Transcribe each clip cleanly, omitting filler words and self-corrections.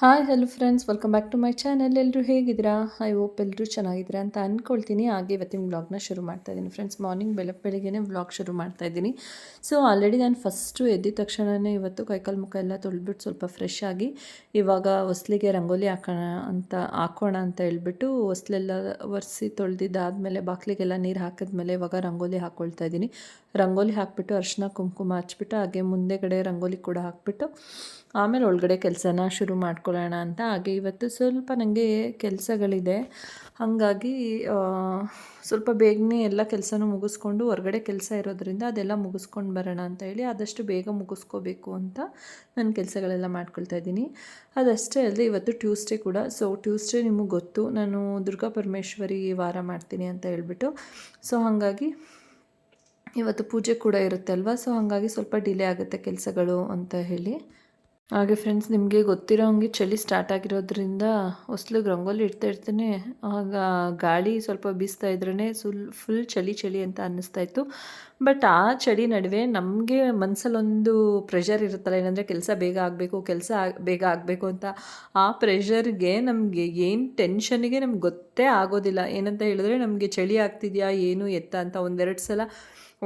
Hi hello friends, welcome back to my channel. ಎಲ್ಲರೂ ಹೇಗಿದ್ದೀರಾ? I hope ಎಲ್ಲರೂ ಚೆನ್ನಾಗಿದ್ದೀರಾ ಅಂತ ಅಂದ್ಕೊಳ್ತೀನಿ. ಹಾಗೆ ಇವತ್ತಿನ ವ್ಲಾಗ್ನ ಶುರು ಮಾಡ್ತಾ ಇದ್ದೀನಿ ಫ್ರೆಂಡ್ಸ್. ಮಾರ್ನಿಂಗ್ ಬೆಳಗ್ಗೆನೇ ವ್ಲಾಗ್ ಶುರು ಮಾಡ್ತಾ ಇದ್ದೀನಿ. ಸೊ ಆಲ್ರೆಡಿ ನಾನು ಫಸ್ಟು ಎದ್ದಿದ ತಕ್ಷಣವೇ ಇವತ್ತು ಕೈಕಾಲು ಮುಖ ಎಲ್ಲ ತೊಳೆದ್ಬಿಟ್ಟು ಸ್ವಲ್ಪ ಫ್ರೆಶ್ ಆಗಿ ಇವಾಗ ಹೊಸ್ಲಿಗೆ ರಂಗೋಲಿ ಹಾಕೋಣ ಅಂತ ಹೇಳ್ಬಿಟ್ಟು ಹೊಸ್ಲೆಲ್ಲ ಒರೆಸಿ ತೊಳೆದಿದ್ದಾದಮೇಲೆ ಬಾಗಿಲಿಗೆಲ್ಲ ನೀರು ಹಾಕಿದ್ಮೇಲೆ ಇವಾಗ ರಂಗೋಲಿ ಹಾಕ್ಕೊಳ್ತಾ ಇದ್ದೀನಿ. ರಂಗೋಲಿ ಹಾಕಿಬಿಟ್ಟು ಅರಿಶಿನ ಕುಂಕುಮ ಹಚ್ಬಿಟ್ಟು ಹಾಗೆ ಮುಂದೆಗಡೆ ರಂಗೋಲಿ ಕೂಡ ಹಾಕ್ಬಿಟ್ಟು ಆಮೇಲೆ ಒಳಗಡೆ ಕೆಲಸನ ಶುರು ಮಾಡ್ಕೊಳ್ಳೋಣ ಅಂತ. ಹಾಗೆ ಇವತ್ತು ಸ್ವಲ್ಪ ನನಗೆ ಕೆಲಸಗಳಿದೆ, ಹಾಗಾಗಿ ಸ್ವಲ್ಪ ಬೇಗನೆ ಎಲ್ಲ ಕೆಲಸನೂ ಮುಗಿಸ್ಕೊಂಡು ಹೊರಗಡೆ ಕೆಲಸ ಇರೋದ್ರಿಂದ ಅದೆಲ್ಲ ಮುಗಿಸ್ಕೊಂಡು ಬರೋಣ ಅಂತ ಹೇಳಿ ಆದಷ್ಟು ಬೇಗ ಮುಗಿಸ್ಕೋಬೇಕು ಅಂತ ನಾನು ಕೆಲಸಗಳೆಲ್ಲ ಮಾಡ್ಕೊಳ್ತಾ ಇದ್ದೀನಿ. ಅದಷ್ಟೇ ಅಲ್ಲದೆ ಇವತ್ತು ಟ್ಯೂಸ್ಡೇ ಕೂಡ. ಸೊ ಟ್ಯೂಸ್ಡೇ ನಿಮಗೆ ಗೊತ್ತು, ನಾನು ದುರ್ಗಾ ಪರಮೇಶ್ವರಿ ವಾರ ಮಾಡ್ತೀನಿ ಅಂತ ಹೇಳ್ಬಿಟ್ಟು. ಸೊ ಹಾಗಾಗಿ ಇವತ್ತು ಪೂಜೆ ಕೂಡ ಇರುತ್ತೆ ಅಲ್ವಾ. ಸೊ ಹಾಗಾಗಿ ಸ್ವಲ್ಪ ಡಿಲೇ ಆಗುತ್ತೆ ಕೆಲಸಗಳು ಅಂತ ಹೇಳಿ. ಹಾಗೆ ಫ್ರೆಂಡ್ಸ್, ನಿಮಗೆ ಗೊತ್ತಿರೋ ಹಂಗೆ ಚಳಿ ಸ್ಟಾರ್ಟ್ ಆಗಿರೋದ್ರಿಂದ ಹೊಸ್ಲಿಗೆ ರಂಗೋಲಿ ಇಡ್ತಾ ಇರ್ತೀನಿ. ಆಗ ಗಾಳಿ ಸ್ವಲ್ಪ ಬೀಸ್ತಾ ಇದ್ರೇ ಫುಲ್ ಚಳಿ ಅಂತ ಅನ್ನಿಸ್ತಾ ಇತ್ತು. ಬಟ್ ಆ ಚಳಿ ನಡುವೆ ನಮಗೆ ಮನಸ್ಸಲ್ಲೊಂದು ಪ್ರೆಷರ್ ಇರುತ್ತಲ್ಲ, ಏನಂದರೆ ಕೆಲಸ ಬೇಗ ಆಗಬೇಕು, ಬೇಗ ಆಗಬೇಕು ಅಂತ. ಆ ಪ್ರೆಷರ್ಗೆ ನಮಗೆ ಏನು ಟೆನ್ಷನ್ಗೆ ನಮ್ಗೆ ಗೊತ್ತೇ ಆಗೋದಿಲ್ಲ. ಏನಂತ ಹೇಳಿದ್ರೆ ನಮಗೆ ಚಳಿ ಆಗ್ತಿದೆಯಾ ಏನು ಎತ್ತ ಅಂತ ಒಂದೆರಡು ಸಲ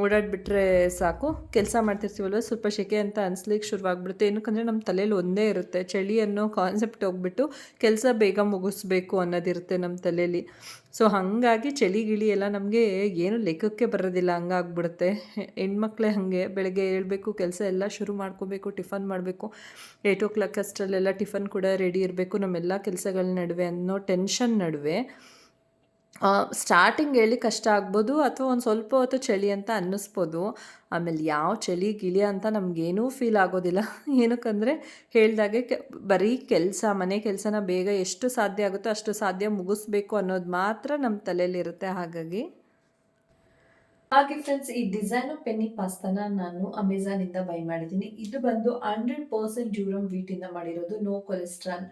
ಓಡಾಡಿಬಿಟ್ರೆ ಸಾಕು, ಕೆಲಸ ಮಾಡ್ತಿರ್ತೀವಲ್ವ ಸ್ವಲ್ಪ ಸೆಕೆ ಅಂತ ಅನ್ಸ್ಲಿಕ್ಕೆ ಶುರುವಾಗ್ಬಿಡುತ್ತೆ. ಏನಕ್ಕಂದರೆ ನಮ್ಮ ತಲೆಯಲ್ಲಿ ಒಂದೇ ಇರುತ್ತೆ, ಚಳಿ ಅನ್ನೋ ಕಾನ್ಸೆಪ್ಟ್ ಹೋಗ್ಬಿಟ್ಟು ಕೆಲಸ ಬೇಗ ಮುಗಿಸ್ಬೇಕು ಅನ್ನೋದಿರುತ್ತೆ ನಮ್ಮ ತಲೆಯಲ್ಲಿ. ಸೊ ಹಾಗಾಗಿ ಚಳಿ ಗಿಳಿ ಎಲ್ಲ ನಮಗೆ ಏನು ಲೆಕ್ಕಕ್ಕೆ ಬರೋದಿಲ್ಲ, ಹಂಗಾಗ್ಬಿಡುತ್ತೆ. ಹೆಣ್ಮಕ್ಳೇ ಹಾಗೆ ಬೆಳಗ್ಗೆ ಏಳಬೇಕು, ಕೆಲಸ ಎಲ್ಲ ಶುರು ಮಾಡ್ಕೋಬೇಕು, ಟಿಫನ್ ಮಾಡಬೇಕು, 8 o'clock ಅಷ್ಟರಲ್ಲೆಲ್ಲ ಟಿಫನ್ ಕೂಡ ರೆಡಿ ಇರಬೇಕು ನಮ್ಮೆಲ್ಲ ಕೆಲಸಗಳ ನಡುವೆ ಅನ್ನೋ ಟೆನ್ಷನ್ ನಡುವೆ ಸ್ಟಾರ್ಟಿಂಗ್ ಹೇಳಿ ಕಷ್ಟ ಆಗ್ಬೋದು, ಅಥವಾ ಒಂದು ಸ್ವಲ್ಪ ಹೊತ್ತು ಚಳಿ ಅಂತ ಅನ್ನಿಸ್ಬೋದು. ಆಮೇಲೆ ಯಾವ ಚಳಿ ಗಿಳಿ ಅಂತ ನಮಗೇನೂ ಫೀಲ್ ಆಗೋದಿಲ್ಲ. ಏನಕ್ಕಂದರೆ ಹೇಳ್ದಾಗೆ ಬರೀ ಮನೆ ಕೆಲಸನ ಬೇಗ ಎಷ್ಟು ಸಾಧ್ಯ ಆಗುತ್ತೋ ಅಷ್ಟು ಸಾಧ್ಯ ಮುಗಿಸ್ಬೇಕು ಅನ್ನೋದು ಮಾತ್ರ ನಮ್ಮ ತಲೆಯಲ್ಲಿರುತ್ತೆ. ಹಾಗೆ ಫ್ರೆಂಡ್ಸ್, ಈ ಡಿಸೈನರ್ ಪೆನ್ನಿ ಪಾಸ್ತಾನ ನಾನು ಅಮೆಝಾನಿಂದ ಬೈ ಮಾಡಿದ್ದೀನಿ. ಇದು ಬಂದು 100% ಡ್ಯೂರಮ್ ವೀಟಿಂದ ಮಾಡಿರೋದು. No cholesterol,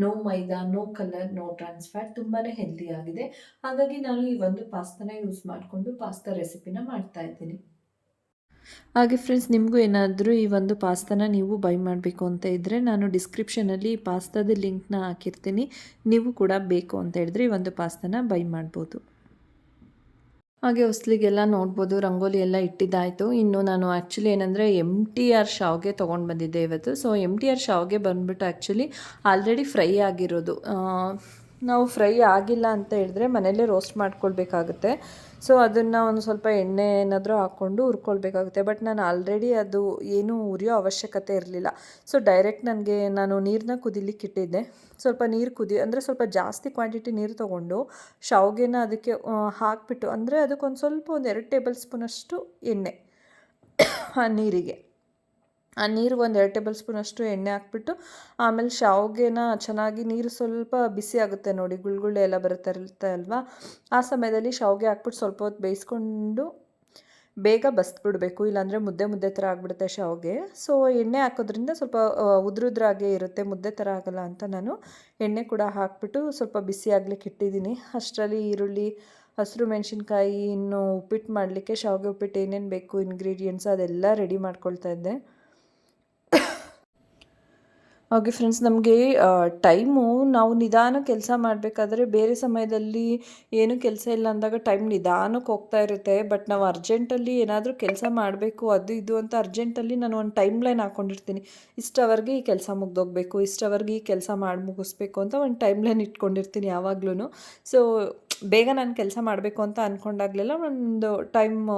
no maida, no colour, no trans fat, ತುಂಬಾ ಹೆಲ್ದಿ ಆಗಿದೆ. ಹಾಗಾಗಿ ನಾನು ಈ ಒಂದು ಪಾಸ್ತಾನ ಯೂಸ್ ಮಾಡಿಕೊಂಡು ಪಾಸ್ತಾ ರೆಸಿಪಿನ ಮಾಡ್ತಾ ಇದ್ದೀನಿ. ಹಾಗೆ ಫ್ರೆಂಡ್ಸ್, ನಿಮಗೂ ಏನಾದರೂ ಈ ಒಂದು ಪಾಸ್ತಾನ ನೀವು ಬೈ ಮಾಡಬೇಕು ಅಂತ ಇದ್ದರೆ ನಾನು ಡಿಸ್ಕ್ರಿಪ್ಷನಲ್ಲಿ ಈ ಪಾಸ್ತಾದ ಲಿಂಕ್ನ ಹಾಕಿರ್ತೀನಿ. ನೀವು ಕೂಡ ಬೇಕು ಅಂತ ಹೇಳಿದ್ರೆ ಈ ಒಂದು ಪಾಸ್ತಾನ ಬೈ ಮಾಡ್ಬೋದು. ಹಾಗೆ ಹೊಸ್ಲಿಗೆಲ್ಲ ನೋಡ್ಬೋದು ರಂಗೋಲಿ ಎಲ್ಲ ಇಟ್ಟಿದ್ದಾಯಿತು. ಇನ್ನು ನಾನು ಆ್ಯಕ್ಚುಲಿ ಏನಂದರೆ MTR ಶಾವಿಗೆ ತೊಗೊಂಡು ಬಂದಿದ್ದೆ ಇವತ್ತು. ಸೊ MTR ಶಾವಿಗೆ ಬಂದುಬಿಟ್ಟು ಆ್ಯಕ್ಚುಲಿ ಆಲ್ರೆಡಿ ಫ್ರೈ ಆಗಿರೋದು. ನಾವು ಫ್ರೈ ಆಗಿಲ್ಲ ಅಂತ ಹೇಳಿದ್ರೆ ಮನೆಯಲ್ಲೇ ರೋಸ್ಟ್ ಮಾಡ್ಕೊಳ್ಬೇಕಾಗುತ್ತೆ. ಸೊ ಅದನ್ನು ಒಂದು ಸ್ವಲ್ಪ ಎಣ್ಣೆ ಏನಾದರೂ ಹಾಕ್ಕೊಂಡು ಹುರ್ಕೊಳ್ಬೇಕಾಗುತ್ತೆ. ಬಟ್ ನಾನು ಆಲ್ರೆಡಿ ಅದು ಏನೂ ಉರಿಯೋ ಅವಶ್ಯಕತೆ ಇರಲಿಲ್ಲ. ಸೊ ಡೈರೆಕ್ಟ್ ನಾನು ನೀರನ್ನ ಕುದಿಲಿಕ್ಕೆ ಇಟ್ಟಿದ್ದೆ. ಸ್ವಲ್ಪ ನೀರು ಅಂದರೆ ಸ್ವಲ್ಪ ಜಾಸ್ತಿ ಕ್ವಾಂಟಿಟಿ ನೀರು ತೊಗೊಂಡು ಶಾವಿಗೆನ ಅದಕ್ಕೆ ಹಾಕಿಬಿಟ್ಟು, ಅಂದರೆ ಅದಕ್ಕೊಂದು ಸ್ವಲ್ಪ 2 ಟೇಬಲ್ ಸ್ಪೂನಷ್ಟು ಎಣ್ಣೆ ಆ ನೀರಿಗೆ, ಆ ನೀರಿಗೆ 2 ಟೇಬಲ್ ಸ್ಪೂನಷ್ಟು ಎಣ್ಣೆ ಹಾಕ್ಬಿಟ್ಟು ಆಮೇಲೆ ಶಾವಿಗೆನ ಚೆನ್ನಾಗಿ, ನೀರು ಸ್ವಲ್ಪ ಬಿಸಿ ಆಗುತ್ತೆ ನೋಡಿ, ಗುಳ್ಗುಳ್ಳೆ ಎಲ್ಲ ಇರುತ್ತೆ ಅಲ್ವಾ, ಆ ಸಮಯದಲ್ಲಿ ಶಾವಿಗೆ ಹಾಕ್ಬಿಟ್ಟು ಸ್ವಲ್ಪ ಹೊತ್ತು ಬೇಯಿಸ್ಕೊಂಡು ಬೇಗ ಬಸ್ಬಿಡಬೇಕು, ಇಲ್ಲಾಂದರೆ ಮುದ್ದೆ ಥರ ಆಗಿಬಿಡುತ್ತೆ ಶಾವಿಗೆ. ಸೊ ಎಣ್ಣೆ ಹಾಕೋದ್ರಿಂದ ಸ್ವಲ್ಪ ಉದ್ರಾಗೆ ಇರುತ್ತೆ, ಮುದ್ದೆ ಥರ ಆಗೋಲ್ಲ ಅಂತ ನಾನು ಎಣ್ಣೆ ಕೂಡ ಹಾಕ್ಬಿಟ್ಟು ಸ್ವಲ್ಪ ಬಿಸಿ ಆಗ್ಲಿಕ್ಕೆ ಇಟ್ಟಿದ್ದೀನಿ. ಅಷ್ಟರಲ್ಲಿ ಈರುಳ್ಳಿ, ಹಸಿರು ಮೆಣಸಿನ್ಕಾಯಿ, ಇನ್ನು ಉಪ್ಪಿಟ್ಟು ಮಾಡಲಿಕ್ಕೆ ಶಾವಿಗೆ ಉಪ್ಪಿಟ್ಟು ಏನೇನು ಬೇಕು ಇಂಗ್ರೀಡಿಯೆಂಟ್ಸ್ ಅದೆಲ್ಲ ರೆಡಿ ಮಾಡ್ಕೊಳ್ತಾ ಇದ್ದೆ. ಹಾಗೆ ಫ್ರೆಂಡ್ಸ್, ನಮಗೆ ಟೈಮು, ನಾವು ನಿಧಾನ ಕೆಲಸ ಮಾಡಬೇಕಾದ್ರೆ ಬೇರೆ ಸಮಯದಲ್ಲಿ ಏನೂ ಕೆಲಸ ಇಲ್ಲ ಅಂದಾಗ ಟೈಮ್ ನಿಧಾನಕ್ಕೆ ಹೋಗ್ತಾ ಇರುತ್ತೆ. ಬಟ್ ನಾವು ಅರ್ಜೆಂಟಲ್ಲಿ ಏನಾದರೂ ಕೆಲಸ ಮಾಡಬೇಕು ಅದು ಇದು ಅಂತ ಅರ್ಜೆಂಟಲ್ಲಿ ನಾನು ಒಂದು ಟೈಮ್ ಲೈನ್ ಹಾಕ್ಕೊಂಡಿರ್ತೀನಿ. ಇಷ್ಟವರೆಗೆ ಈ ಕೆಲಸ ಮುಗ್ದೋಗಬೇಕು, ಇಷ್ಟವರೆಗೆ ಈ ಕೆಲಸ ಮಾಡಿ ಮುಗಿಸ್ಬೇಕು ಅಂತ ಒಂದು ಟೈಮ್ ಲೈನ್ ಇಟ್ಕೊಂಡಿರ್ತೀನಿ ಯಾವಾಗ್ಲೂ. ಸೊ ಬೇಗ ನಾನು ಕೆಲಸ ಮಾಡಬೇಕು ಅಂತ ಅಂದ್ಕೊಂಡಾಗಲೆಲ್ಲ ಒಂದು ಟೈಮು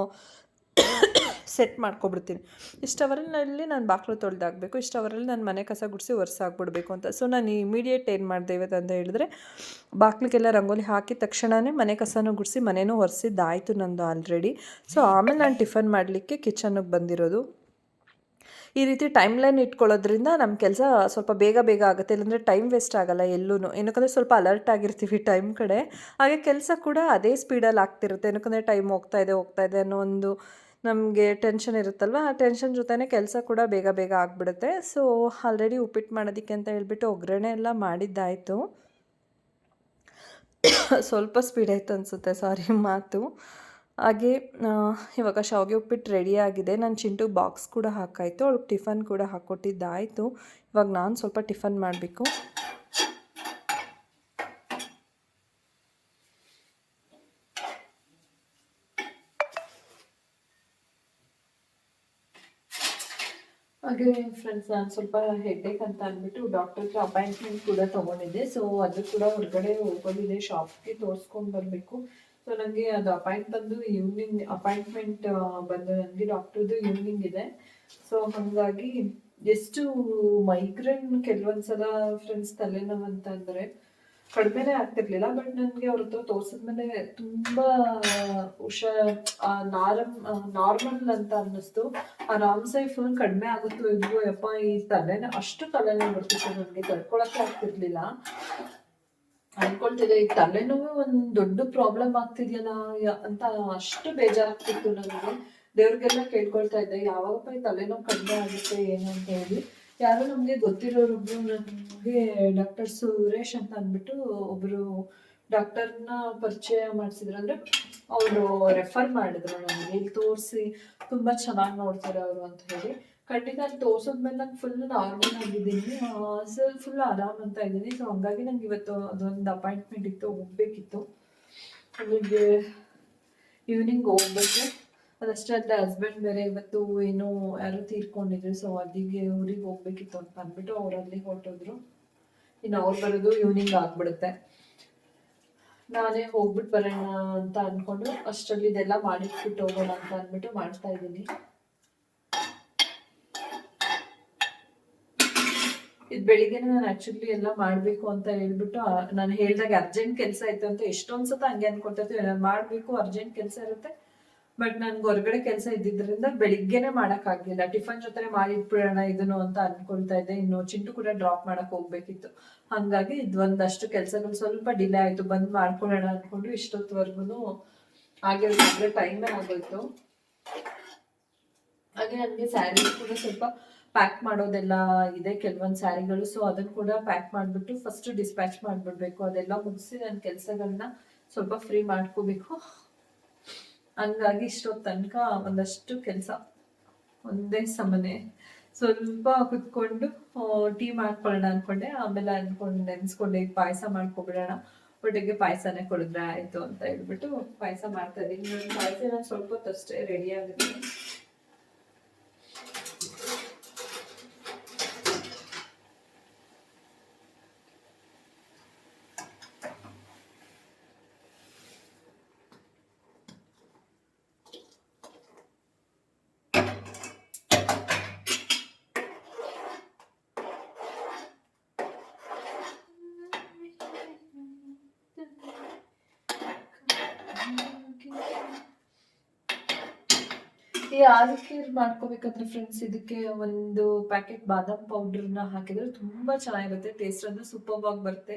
ಸೆಟ್ ಮಾಡ್ಕೊಬಿಡ್ತೀನಿ. ಇಷ್ಟವರಲ್ಲಿ ನಾನು ಬಾಗಿಲು ತೊಳೆದಾಗಬೇಕು, ಇಷ್ಟವರಲ್ಲಿ ನಾನು ಮನೆ ಕಸ ಗುಡಿಸಿ ಒರೆಸಾಕ್ಬಿಡ್ಬೇಕು ಅಂತ. ಸೊ ನಾನು ಇಮಿಡಿಯೇಟ್ ಏನು ಮಾಡಿದೆ ಇವತ್ತು ಅಂತ ಹೇಳಿದ್ರೆ, ಬಾಗಿಲಿಗೆಲ್ಲ ರಂಗೋಲಿ ಹಾಕಿದ ತಕ್ಷಣವೇ ಮನೆ ಕಸನೂ ಗುಡಿಸಿ ಮನೆಯೂ ಒರೆಸಿದ್ದಾಯಿತು ನಂದು ಆಲ್ರೆಡಿ. ಸೊ ಆಮೇಲೆ ನಾನು ಟಿಫನ್ ಮಾಡಲಿಕ್ಕೆ ಕಿಚನ್ನಿಗೆ ಬಂದಿರೋದು. ಈ ರೀತಿ ಟೈಮ್ ಲೈನ್ ಇಟ್ಕೊಳ್ಳೋದ್ರಿಂದ ನಮ್ಮ ಕೆಲಸ ಸ್ವಲ್ಪ ಬೇಗ ಆಗುತ್ತೆ, ಇಲ್ಲಾಂದರೆ ಟೈಮ್ ವೇಸ್ಟ್ ಆಗೋಲ್ಲ ಎಲ್ಲೂ. ಏನಕ್ಕಂದರೆ ಸ್ವಲ್ಪ ಅಲರ್ಟ್ ಆಗಿರ್ತೀವಿ ಟೈಮ್ ಕಡೆ, ಹಾಗೆ ಕೆಲಸ ಕೂಡ ಅದೇ ಸ್ಪೀಡಲ್ಲಿ ಆಗ್ತಿರುತ್ತೆ. ಏನಕ್ಕಂದರೆ ಟೈಮ್ ಹೋಗ್ತಾ ಇದೆ ಅನ್ನೋ ಒಂದು ನಮಗೆ ಟೆನ್ಷನ್ ಇರುತ್ತಲ್ವ, ಆ ಟೆನ್ಷನ್ ಜೊತೆನೇ ಕೆಲಸ ಕೂಡ ಬೇಗ ಆಗಿಬಿಡುತ್ತೆ. ಸೊ ಆಲ್ರೆಡಿ ಉಪ್ಪಿಟ್ಟು ಮಾಡೋದಕ್ಕೆ ಅಂತ ಹೇಳ್ಬಿಟ್ಟು ಒಗ್ಗರಣೆ ಎಲ್ಲ ಮಾಡಿದ್ದಾಯಿತು. ಸ್ವಲ್ಪ ಸ್ಪೀಡ್ ಆಯಿತು ಅನಿಸುತ್ತೆ, ಸಾರಿ ಮಾತು. ಹಾಗೆ ಇವಾಗ ಶಾವಿಗೆ ಉಪ್ಪಿಟ್ಟು ರೆಡಿಯಾಗಿದೆ. ನಾನು ಚಿಂಟು ಬಾಕ್ಸ್ ಕೂಡ ಹಾಕಾಯಿತು, ಅವಳಿಗೆ ಟಿಫನ್ ಕೂಡ ಹಾಕ್ಕೊಟ್ಟಿದ್ದಾಯಿತು. ಇವಾಗ ನಾನು ಸ್ವಲ್ಪ ಟಿಫನ್ ಮಾಡಬೇಕು. ಹಾಗೆ ಫ್ರೆಂಡ್ಸ್ ನಾನು ಸ್ವಲ್ಪ ಹೆಡ್ಡೇಕ್ ಅಂತ ಅಂದ್ಬಿಟ್ಟು ಡಾಕ್ಟರ್ ಹತ್ರ ಅಪಾಯಿಂಟ್ಮೆಂಟ್ ಕೂಡ ತೊಗೊಂಡಿದ್ದೆ. ಸೊ ಅದು ಕೂಡ ಹೊರಗಡೆ ಹೋಗೋದಿದೆ, ಶಾಪ್ಗೆ ತೋರಿಸ್ಕೊಂಡು ಬರಬೇಕು. ಸೊ ನನಗೆ ಅದು ಅಪಾಯಿಂಟ್ಮೆಂಟ್ ಬಂದು ನನಗೆ ಡಾಕ್ಟರ್ದು ಈವ್ನಿಂಗ್ ಇದೆ. ಸೊ ಹಾಗಾಗಿ ಎಷ್ಟು ಮೈಗ್ರೇನ್ ಕೆಲವೊಂದ್ಸಲ ಫ್ರೆಂಡ್ಸ್ ತಲೆನೋವು ಅಂತ ಅಂದರೆ ಕಡಿಮೆನೇ ಆಗ್ತಿರ್ಲಿಲ್ಲ. ಬಟ್ ನನಗೆ ಅವ್ರ ಹತ್ರ ತೋರಿಸಿದ್ಮೇಲೆ ತುಂಬ ನಾರ್ಮಲ್ ಅಂತ ಅನ್ನಿಸ್ತು. ಆರಾಮ್ಸೆ ಫುಲ್ ಕಡಿಮೆ ಆಗುತ್ತೋ ಇದ್ವು ಯಪ್ಪ, ಈ ಅಷ್ಟು ತಲೆನೋವು ಬರ್ತಿತ್ತು ನನಗೆ, ತಡ್ಕೊಳಕ್ಕೆ ಆಗ್ತಿರ್ಲಿಲ್ಲ. ಅನ್ಕೊಳ್ತಿದ್ದೆ ಈ ತಲೆನೋವು ಒಂದು ದೊಡ್ಡ ಪ್ರಾಬ್ಲಮ್ ಆಗ್ತಿದ್ಯಲ್ಲ ಅಂತ ಅಷ್ಟು ಬೇಜಾರಾಗ್ತಿತ್ತು ನನಗೆ. ದೇವ್ರಿಗೆಲ್ಲ ಕೇಳ್ಕೊಳ್ತಾ ಇದ್ದೆ, ಯಾವಾಗಪ್ಪ ಈ ತಲೆನೋವು ಕಡಿಮೆ ಆಗುತ್ತೆ ಏನು ಅಂತ ಹೇಳಿ. ಯಾರೋ ನಮಗೆ ಗೊತ್ತಿರೋರೊಬ್ರು ನನಗೆ ಡಾಕ್ಟರ್ ಸುರೇಶ್ ಅಂತ ಅಂದ್ಬಿಟ್ಟು ಒಬ್ರು ಡಾಕ್ಟರ್ನ ಪರಿಚಯ ಮಾಡಿಸಿದ್ರು. ಅಂದ್ರೆ ಅವರು ರೆಫರ್ ಮಾಡಿದ್ರು ನನಗೆ, ಇಲ್ಲಿ ತೋರಿಸಿ ತುಂಬಾ ಚೆನ್ನಾಗಿ ನೋಡ್ತಾರೆ ಅವರು ಅಂತ ಹೇಳಿ. ಖಂಡಿತ ಅಲ್ಲಿ ತೋರ್ಸೋದ್ಮೇಲೆ ನಂಗೆ ಫುಲ್ ನಾರ್ಮಲ್ ಆಗಿದ್ದೀನಿ, ಫುಲ್ ಆರಾಮ್ ಅಂತ ಇದ್ದೀನಿ. ಸೊ ಹಂಗಾಗಿ ನಂಗೆ ಇವತ್ತು ಅದೊಂದು ಅಪಾಯಿಂಟ್ಮೆಂಟ್ ಇತ್ತು, ಹೋಗ್ಬೇಕಿತ್ತು. ಅಲ್ಲಿಗೆ ಈವ್ನಿಂಗ್ ಹೋಗ್ಬೇಕು. ಅದಷ್ಟೇ ಅಲ್ಲದೆ ಹಸ್ಬೆಂಡ್ ಬೇರೆ ಇವತ್ತು ಏನೋ ಯಾರೋ ತೀರ್ಕೊಂಡಿದ್ರು. ಸೊ ಅಲ್ಲಿಗೆ ಊರಿಗೆ ಹೋಗ್ಬೇಕಿತ್ತು ಅಂತ ಅಂದ್ಬಿಟ್ಟು ಅವ್ರು ಅಲ್ಲಿಗೆ ಹೊರಟೋದ್ರು. ಇನ್ನು ಅವ್ರು ಬರೋದು ಈವ್ನಿಂಗ್ ಆಗ್ಬಿಡುತ್ತೆ. ನಾನೇ ಹೋಗ್ಬಿಟ್ಟು ಬರೋಣ ಅಂತ ಅನ್ಕೊಂಡು ಅಷ್ಟರಲ್ಲಿ ಇದೆಲ್ಲ ಮಾಡಿಟ್ಬಿಟ್ಟು ಹೋಗೋಣ ಅಂತ ಅಂದ್ಬಿಟ್ಟು ಮಾಡ್ತಾ ಇದ್ದೀನಿ. ಇದು ಬೆಳಿಗ್ಗೆ ನಾನು ಆಕ್ಚುಲಿ ಎಲ್ಲ ಮಾಡಬೇಕು ಅಂತ ಹೇಳ್ಬಿಟ್ಟು ನಾನು ಹೇಳ್ದಾಗ ಅರ್ಜೆಂಟ್ ಕೆಲಸ ಇತ್ತು ಅಂತ ಎಷ್ಟೊಂದು ಸತ ಹಂಗೆ ಅನ್ಕೊಳ್ತಾ ನಾನು ಮಾಡಬೇಕು, ಅರ್ಜೆಂಟ್ ಕೆಲಸ ಇರುತ್ತೆ. ಬಟ್ ನನ್ಗೆ ಹೊರಗಡೆ ಕೆಲಸ ಇದ್ದಿದ್ದರಿಂದ ಬೆಳಿಗ್ಗೆನೆ ಮಾಡೋಕ್ಕಾಗಲಿಲ್ಲ. ಟಿಫನ್ ಜೊತೆ ಮಾಡಿಟ್ಬಿಡೋಣ ಇದನ್ನು ಅಂತ ಅನ್ಕೊಳ್ತಾ ಇದ್ದೆ. ಇನ್ನು ಚಿಂಟು ಕೂಡ ಡ್ರಾಪ್ ಮಾಡಕ್ ಹೋಗ್ಬೇಕಿತ್ತು. ಹಾಗಾಗಿ ಇದೊಂದಷ್ಟು ಕೆಲಸಗಳು ಸ್ವಲ್ಪ ಡಿಲೇ ಆಯಿತು. ಬಂದು ಮಾಡ್ಕೊಳ್ಳೋಣ ಅಂದ್ಕೊಂಡು ಇಷ್ಟೊತ್ತವರೆಗೂ ಹಾಗೆ ಟೈಮೇ ಆಗೋಯ್ತು. ಹಾಗೆ ನನಗೆ ಸ್ಯಾರಿ ಕೂಡ ಸ್ವಲ್ಪ ಪ್ಯಾಕ್ ಮಾಡೋದೆಲ್ಲ ಇದೆ, ಕೆಲವೊಂದು ಸ್ಯಾರಿಗಳು. ಸೊ ಅದನ್ನು ಕೂಡ ಪ್ಯಾಕ್ ಮಾಡಿಬಿಟ್ಟು ಫಸ್ಟ್ ಡಿಸ್ಪ್ಯಾಚ್ ಮಾಡಿಬಿಡ್ಬೇಕು. ಅದೆಲ್ಲ ಮುಗಿಸಿ ನನ್ನ ಕೆಲಸಗಳನ್ನ ಸ್ವಲ್ಪ ಫ್ರೀ ಮಾಡ್ಕೋಬೇಕು. ಹಂಗಾಗಿ ಇಷ್ಟೊತ್ತು ತನಕ ಒಂದಷ್ಟು ಕೆಲಸ ಒಂದೇ ಸಮನೆ. ಸ್ವಲ್ಪ ಕುತ್ಕೊಂಡು ಟೀ ಮಾಡ್ಕೊಳ್ಳೋಣ ಅನ್ಕೊಂಡೆ. ಆಮೇಲೆ ನೆನ್ಸ್ಕೊಂಡೆ ಈಗ ಪಾಯಸ ಮಾಡ್ಕೊಬಿಡೋಣ, ಒಟ್ಟಿಗೆ ಪಾಯಸನೇ ಕೊಡಿದ್ರೆ ಆಯಿತು ಅಂತ ಹೇಳ್ಬಿಟ್ಟು ಪಾಯಸ ಮಾಡ್ತಾ ಇದ್ದೀನಿ. ನನ್ನ ಪಾಯಸ ನಾನು ಸ್ವಲ್ಪ ಹೊತ್ತಷ್ಟೇ ರೆಡಿ ಆಗುತ್ತೆ. ಈ ಆಲೂಕೀರ್ ಮಾಡ್ಕೋಬೇಕಂದ್ರೆ ಫ್ರೆಂಡ್ಸ್ ಇದಕ್ಕೆ ಒಂದು ಪ್ಯಾಕೆಟ್ ಬಾದಾಮ್ ಪೌಡರ್ನ ಹಾಕಿದ್ರೆ ತುಂಬಾ ಚೆನ್ನಾಗಿರುತ್ತೆ. ಟೇಸ್ಟ್ ಅಂದ್ರೆ ಸೂಪರ್ ಆಗಿ ಬರುತ್ತೆ.